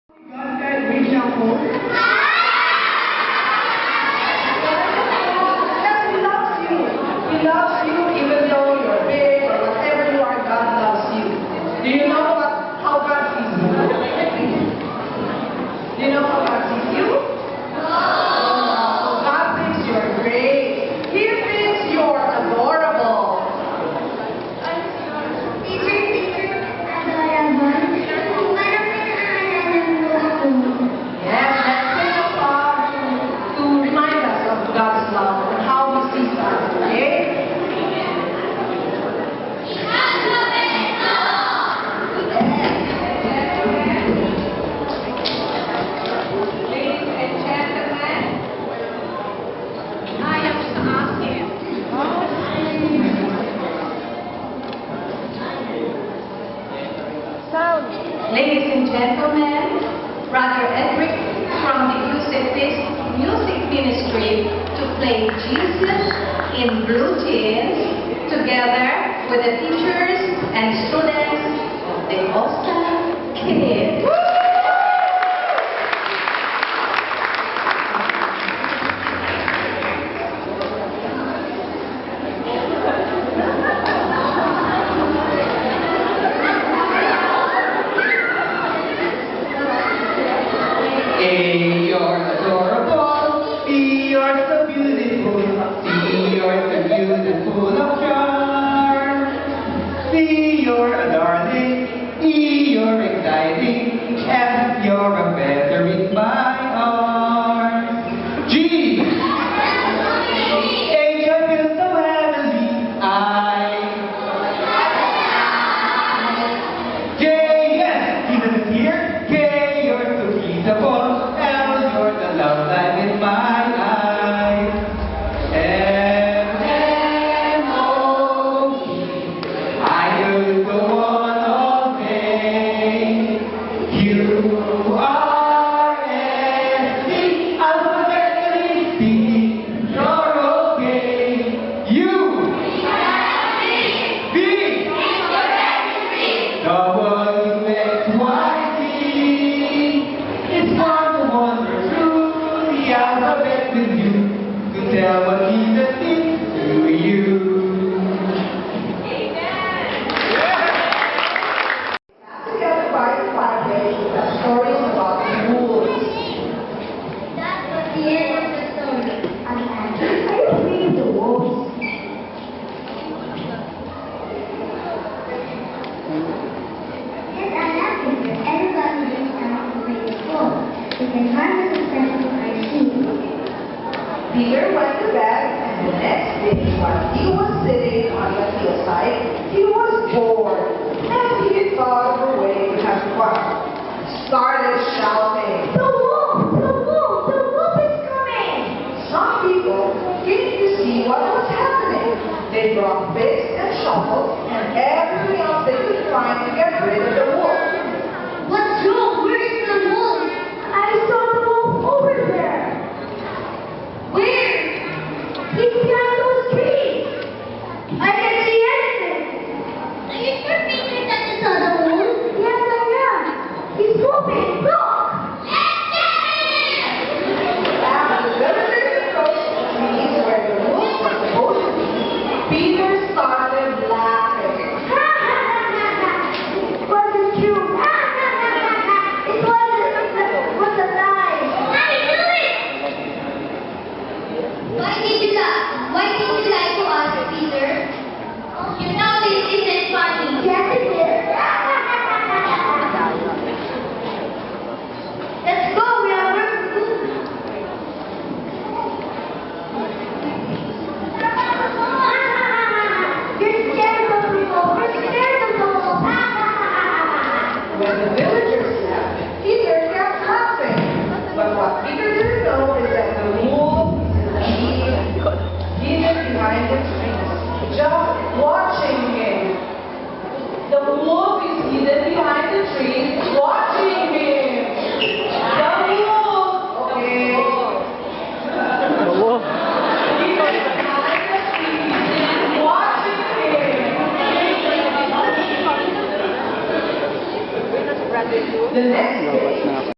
God can reach out home. Yes, He loves you. He loves you even though you're big or whatever you are, God loves you. Do you know how God sees you? Do you know how God sees you? So God thinks you're great. He thinks you're adorable. Yes, let's sing a song to remind us of God's love and how He sees us, okay? Ladies and gentlemen, I am asking. Ladies and gentlemen, Brother Edric from the music ministry to play Jesus in Blue Jeans together with the teachers and students of the Awesome Kids. A, you're adorable. B, you're so beautiful. C, you're so beautiful of charm. D, you're a darling. E, you're exciting. F, you're a feather in my arms. G, H, I feel so heavenly. J, yes, even here. K, you're so beautiful. L, you're the love light in my eyes. M, N, O, P, I do the one all day. Q, R, S, T, alphabetically speaking, you're okay. U, V, W, X, Y, Z. It's fun to wander through the alphabet with you to tell what Jesus did to you. Together by the fireplace with the stories about the wolves. That was the end of the story. Are you reading the wolves? Yes, I love it. Everybody is down to play sport. You can run with the special machine. Peter went to bed, and the next day, while he was sitting on the hillside, he was bored, and he thought of a way to have fun. Started shouting, "The wolf! The wolf! The wolf is coming!" Some people came to see what was happening. They brought picks and shovels and everything else they could find to get rid of the